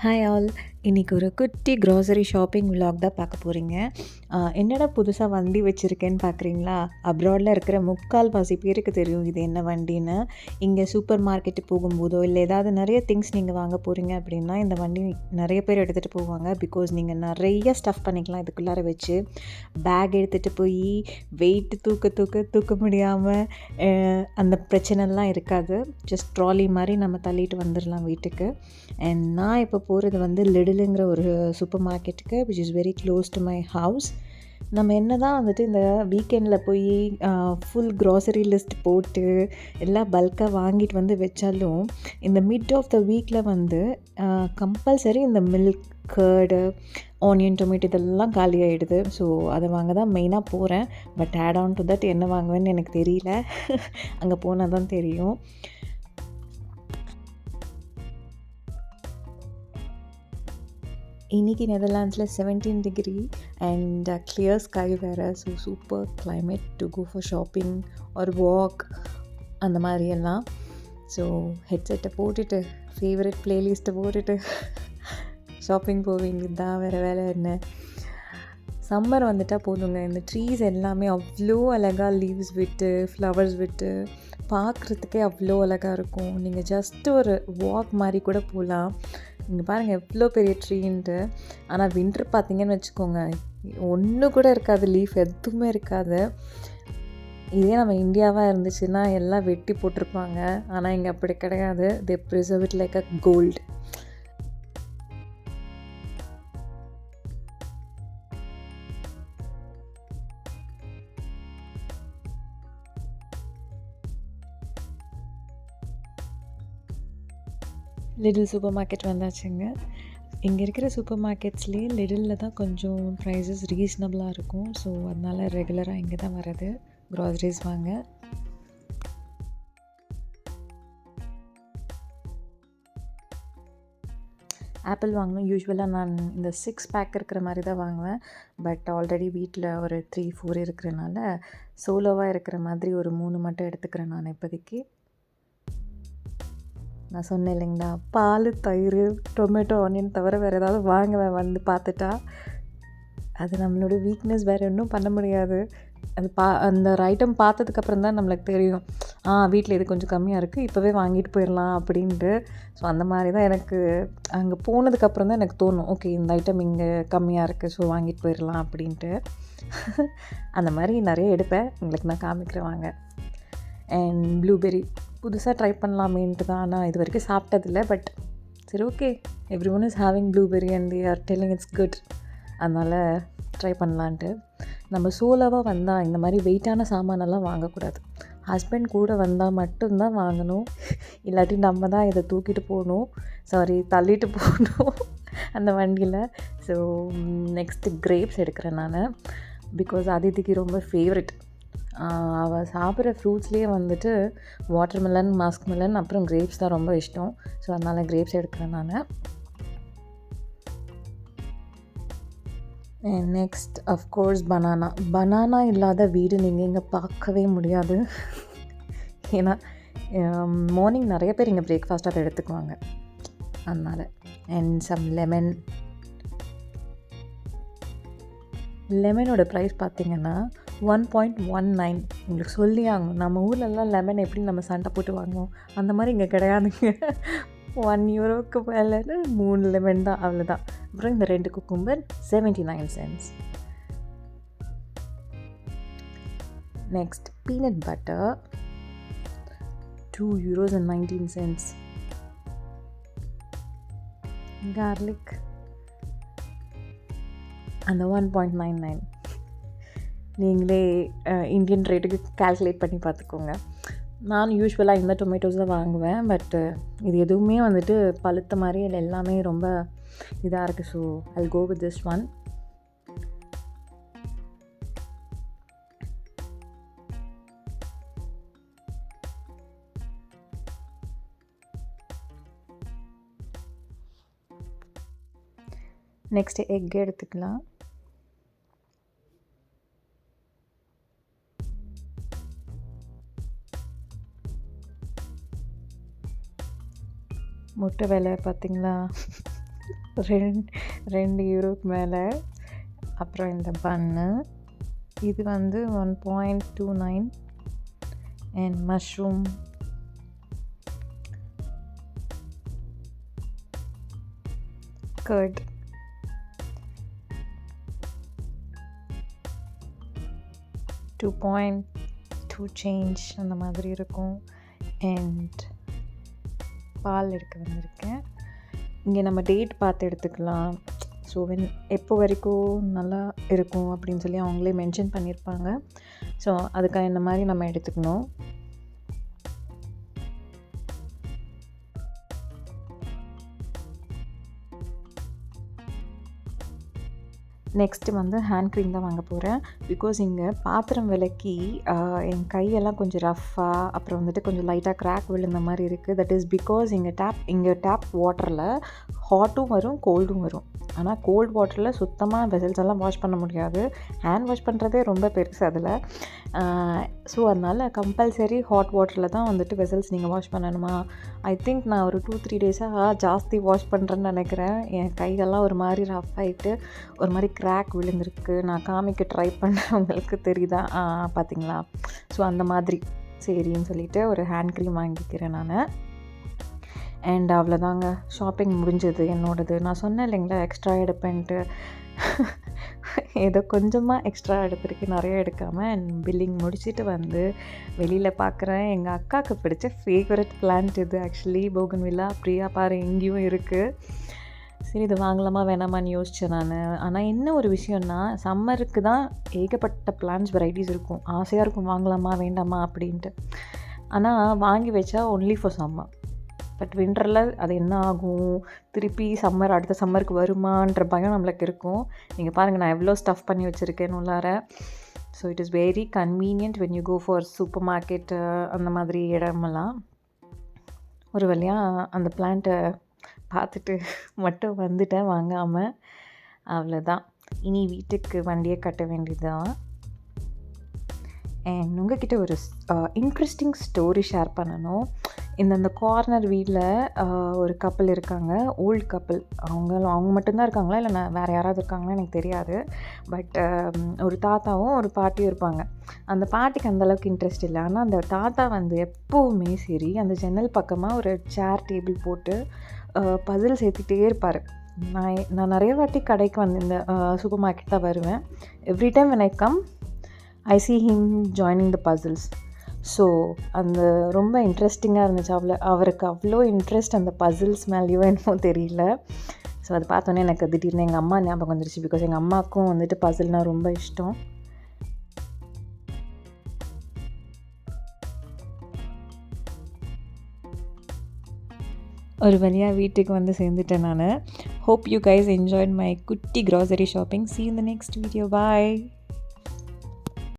Hi all. இன்றைக்கி ஒரு குட்டி க்ராசரி ஷாப்பிங் விலாக் தான் பார்க்க போகிறீங்க. என்னடா புதுசாக வண்டி வச்சுருக்கேன்னு பார்க்குறீங்களா? அப்ராடில் இருக்கிற முக்கால்வாசி பேருக்கு தெரியும் இது என்ன வண்டின்னு. இங்கே சூப்பர் மார்க்கெட்டு போகும்போதோ இல்லை ஏதாவது நிறைய திங்ஸ் நீங்கள் வாங்க போகிறீங்க அப்படின்னா இந்த வண்டி நிறைய பேர் எடுத்துகிட்டு போவாங்க. பிகாஸ் நீங்கள் நிறைய ஸ்டஃப் பண்ணிக்கலாம் இதுக்குள்ளார வச்சு. பேக் எடுத்துகிட்டு போய் வெயிட்டு தூக்க முடியாமல் அந்த பிரச்சனைலாம் இருக்காது. ஜஸ்ட் ட்ராலி மாதிரி நம்ம தள்ளிட்டு வந்துடலாம் வீட்டுக்கு. அண்ட் நான் இப்போ போகிறது வந்து லிடிலுங்கிற ஒரு சூப்பர் மார்க்கெட்டுக்கு which is very close to my house. நம்ம என்ன தான் வந்துட்டு இந்த வீக்கெண்டில் போய் ஃபுல் க்ராசரி லிஸ்ட் போட்டு எல்லாம் பல்காக வாங்கிட்டு வந்து வச்சாலும் இந்த மிட் ஆஃப் த வீக்கில் வந்து கம்பல்சரி இந்த மில்க் கர்டு ஆனியன் டொமேட்டோ இதெல்லாம் காலி ஆகிடுது. ஸோ அதை வாங்க தான் மெயினாக போகிறேன். But add on to that என்ன வாங்குவேன்னு எனக்கு தெரியல. அங்கே போனால் தான் தெரியும். இன்றைக்கி நெதர்லாண்ட்ஸில் 17 டிகிரி அண்ட் கிளியர் ஸ்கை வேறு. So super climate to go for shopping ஒரு வாக் அந்த மாதிரியெல்லாம். ஸோ ஹெட்செட்டை போட்டுட்டு ஃபேவரட் ப்ளேலிஸ்ட்டை போட்டுட்டு ஷாப்பிங் போவீங்க தான். வேறு வேலை என்ன? சம்மர் வந்துட்டால் போதுங்க. இந்த ட்ரீஸ் எல்லாமே அவ்வளோ அழகாக லீவ்ஸ் விட்டு ஃப்ளவர்ஸ் விட்டு பார்க்குறதுக்கே அவ்வளோ அழகாக இருக்கும். நீங்கள் ஜஸ்ட்டு ஒரு வாக் மாதிரி கூட போகலாம். இங்கே பாருங்கள் எவ்வளோ பெரிய ட்ரீன்ட்டு. ஆனால் வின்டர் பார்த்திங்கன்னு வச்சுக்கோங்க, ஒன்று கூட இருக்காது, லீஃப் எதுவுமே இருக்காது. இதே நம்ம இந்தியாவாக இருந்துச்சுன்னா எல்லாம் வெட்டி போட்டிருப்பாங்க. ஆனால் இங்கே அப்படி கிடையாது. They preserve it like a gold. Lidl supermarket வந்தாச்சுங்க. இங்கே இருக்கிற சூப்பர் மார்க்கெட்ஸ்லேயே லிடிலில் தான் கொஞ்சம் ப்ரைஸஸ் ரீசனபிளாக இருக்கும். ஸோ அதனால் ரெகுலராக இங்கே தான் வர்றது க்ராசரிஸ் வாங்க. ஆப்பிள் வாங்கணும். யூஸ்வலாக நான் இந்த 6 பேக் இருக்கிற மாதிரி தான் வாங்குவேன். பட் ஆல்ரெடி வீட்டில் ஒரு 3-4 இருக்கிறனால சோலோவாக இருக்கிற மாதிரி ஒரு 3 மட்டும் எடுத்துக்கிறேன் நான் இப்போதைக்கு. நான் சொன்னேன் இல்லைங்களா, பால், தயிர், டொமேட்டோ, ஆனியன் தவிர வேறு ஏதாவது வாங்குவேன் வந்து பார்த்துட்டா. அது நம்மளோட வீக்னஸ், வேறு ஒன்றும் பண்ண முடியாது. அது அந்த ஒரு ஐட்டம் பார்த்ததுக்கப்புறம் தான் நம்மளுக்கு தெரியும், வீட்டில் இது கொஞ்சம் கம்மியாக இருக்குது, இப்போவே வாங்கிட்டு போயிடலாம் அப்படின்ட்டு. ஸோ அந்த மாதிரி தான் எனக்கு அங்கே போனதுக்கப்புறம் தான் எனக்கு தோணும், ஓகே இந்த ஐட்டம் இங்கே கம்மியாக இருக்குது, ஸோ வாங்கிட்டு போயிடலாம் அப்படின்ட்டு. அந்த மாதிரி நிறைய எடுப்பேன். உங்களுக்கு நான் காமிக்கிறேன் வாங்க. அண்ட் ப்ளூபெர்ரி புதுசாக ட்ரை பண்ணலாமேன்ட்டு தான். ஆனால் இது வரைக்கும் சாப்பிட்டதில்லை. பட் சரி, okay, every one is having blueberry and they are telling it's good. அதனால் ட்ரை பண்ணலான்ட்டு. நம்ம சோலோவாக வந்தால் இந்த மாதிரி வெயிட்டான சாமானெல்லாம் வாங்கக்கூடாது. ஹஸ்பண்ட் கூட வந்தால் மட்டும்தான் வாங்கணும். இல்லாட்டி நம்ம தான் இதை தூக்கிட்டு போகணும், தள்ளிட்டு போகணும் அந்த வண்டியில். ஸோ நெக்ஸ்ட்டு கிரேப்ஸ் எடுக்கிறேன் நான். பிகாஸ் அதிதிக்கு ரொம்ப ஃபேவரட். அவள் சாப்பிட்ற ஃப்ரூட்ஸ்லேயே வந்துட்டு வாட்டர்மெலன், மஸ்க்மெலன், அப்புறம் கிரேப்ஸ் தான் ரொம்ப இஷ்டம். ஸோ அதனால் கிரேப்ஸ் எடுக்கிறேன் நான். நெக்ஸ்ட் அஃப்கோர்ஸ் பனானா இல்லாத வீடு நீங்கள் இங்கே பார்க்கவே முடியாது. ஏன்னா மார்னிங் நிறைய பேர் இங்கே பிரேக்ஃபாஸ்ட்டாக அதை எடுத்துக்குவாங்க, அதனால். அண்ட் சம் லெமனோட ப்ரைஸ் பார்த்திங்கன்னா 1.19. உங்களுக்கு சொல்லி ஆகணும், நம்ம ஊர்லலாம் லெமன் எப்படி நம்ம சண்டை போட்டு வாங்குவோம், அந்த மாதிரி இங்கே கிடையாதுங்க. 1 யூரோக்கு மேலேன்னு 3 லெமன் தான், அவ்வளோதான். அப்புறம் இந்த 2 cucumber 79 cents. Next peanut butter 2 euros and 19 cents. Garlic அந்த 1.99. நீங்களே இந்தியன் ரேட்டுக்கு கால்குலேட் பண்ணி பார்த்துக்கோங்க. நான் யூஸ்வலாக இந்த டொமேட்டோஸ் தான் வாங்குவேன். பட்டு இது எதுவுமே வந்துட்டு பழுத்த மாதிரி இல்லை, எல்லாமே ரொம்ப இதாக இருக்குது. So I'll go with this one. Next egg எடுத்துக்கலாம். முட்டை விலை பார்த்திங்களா, €2 மேலே. அப்புறம் இந்த பன்னு இது வந்து 1.29 அண்ட் மஷ்ரூம் கர்ட் $2.2 சேஞ்ச் அந்த மாதிரி இருக்கும். அண்ட் பால் எடுக்க வந்திருக்கேன். இங்கே நம்ம டேட் பார்த்து எடுத்துக்கலாம். ஸோ எப்போ வரைக்கும் நல்லா இருக்கும் அப்படின்னு சொல்லி அவங்களே மென்ஷன் பண்ணியிருப்பாங்க. ஸோ அதுக்காக இந்த மாதிரி நம்ம எடுத்துக்கணும். நெக்ஸ்ட்டு வந்து ஹேண்ட் க்ரீம் தான் வாங்க போகிறேன். பிகாஸ் இங்கே பாத்திரம் விளக்கி என் கையெல்லாம் கொஞ்சம் ரஃப்பாக, அப்புறம் வந்துட்டு கொஞ்சம் லைட்டாக க்ராக் விழுந்த மாதிரி இருக்குது. தட் இஸ் பிகாஸ் இங்கே டேப் வாட்டரில் ஹாட்டும் வரும், கோல்டும் வரும். ஆனால் கோல்ட் வாட்டரில் சுத்தமாக வெசல்ஸ் எல்லாம் வாஷ் பண்ண முடியாது. ஹேண்ட் வாஷ் பண்ணுறதே ரொம்ப பெருசு அதில். ஸோ அதனால் கம்பல்சரி ஹாட் வாட்டரில் தான் வந்துட்டு வெசல்ஸ் நீங்கள் வாஷ் பண்ணணுமா. ஐ திங்க் நான் ஒரு 2-3 டேஸாக ஜாஸ்தி வாஷ் பண்ணுறேன்னு நினைக்கிறேன். என் கைகள்லாம் ஒரு மாதிரி ரஃப் ஆகிட்டு ஒரு மாதிரி க்ராக் விழுந்திருக்கு. நான் காமிக்க ட்ரை பண்ணவங்களுக்கு தெரியுதா பார்த்தீங்களா. ஸோ அந்த மாதிரி சரின்னு சொல்லிவிட்டு ஒரு ஹேண்ட் க்ரீம் வாங்கிக்கிறேன் நான். அண்ட் அவ்வளோதாங்க, ஷாப்பிங் முடிஞ்சது என்னோடது. நான் சொன்னேன் இல்லைங்களா எக்ஸ்ட்ரா எடுப்பேன்ட்டு. ஏதோ கொஞ்சமாக எக்ஸ்ட்ரா எடுத்திருக்கு, நிறைய எடுக்காமல். அண்ட் பில்லிங் முடிச்சுட்டு வந்து வெளியில் பார்க்குறேன். எங்கள் அக்காவுக்கு பிடிச்ச ஃபேவரட் பிளான்ட் இது ஆக்சுவலி போகன்வில்லா. பிரியா பாரு எங்கேயும் இருக்குது. சரி இது வாங்கலாமா வேணாமான்னு யோசித்தேன் நான். ஆனால் என்ன ஒரு விஷயம்னா, சம்மருக்கு தான் ஏகப்பட்ட பிளான்ஸ் வெரைட்டிஸ் இருக்கும். ஆசையாக இருக்கும் வாங்கலாமா வேண்டாமா அப்படின்ட்டு. ஆனால் வாங்கி வச்சா ஒன்லி ஃபார் சம்மர். பட் வின்டரில் அது என்ன ஆகும், திருப்பி அடுத்த சம்மருக்கு வருமான்ற பயம் நம்மளுக்கு இருக்கும். நீங்கள் பாருங்கள் நான் எவ்வளோ ஸ்டஃப் பண்ணி வச்சுருக்கேன்னு உள்ளார. So it is very convenient when you go for supermarket அந்த மாதிரி இடமெல்லாம். ஒரு வழியாக அந்த பிளான்ட்டை பார்த்துட்டு மட்டும் வந்துட்டேன் வாங்காமல். அவ்வளோதான், இனி வீட்டுக்கு வண்டியை கட்ட வேண்டியதுதான். அண்ட் உங்கள்கிட்ட ஒரு இன்ட்ரெஸ்டிங் ஸ்டோரி ஷேர் பண்ணணும். இந்த கார்னர் வீட்டில் ஒரு கப்பல் இருக்காங்க, ஓல்டு கப்பல். அவங்க மட்டும்தான் இருக்காங்களா இல்லை வேறு யாராவது இருக்காங்களா எனக்கு தெரியாது. பட் ஒரு தாத்தாவும் ஒரு பாட்டியும் இருப்பாங்க. அந்த பாட்டிக்கு அந்தளவுக்கு இன்ட்ரெஸ்ட் இல்லை. ஆனால் அந்த தாத்தா வந்து எப்போவுமே சரி அந்த ஜன்னல் பக்கமாக ஒரு சேர் டேபிள் போட்டு பசில் சேர்த்துட்டே இருப்பார். நான் நிறைய வாட்டி கடைக்கு வந்து இந்த சூப்பர் மார்க்கெட் தான் வருவேன். Every time when I come I see him joining the puzzles. So அந்த ரொம்ப இன்ட்ரெஸ்டிங்காக இருந்துச்சு. அவருக்கு அவ்வளோ இன்ட்ரெஸ்ட் அந்த பசில்ஸ் மேலேயோ என்னமோ தெரியல. ஸோ அதை பார்த்தோன்னே எனக்கு திடீர்னு எங்கள் அம்மா ஞாபகம் வந்துருச்சு. பிகாஸ் எங்கள் அம்மாவுக்கும் வந்துட்டு பசில்னால் ரொம்ப இஷ்டம். ஒரு வழியாக வீட்டுக்கு வந்து சேர்ந்துட்டேன் நான். Hope you guys enjoyed my குட்டி grocery shopping. See you in the next video. Bye.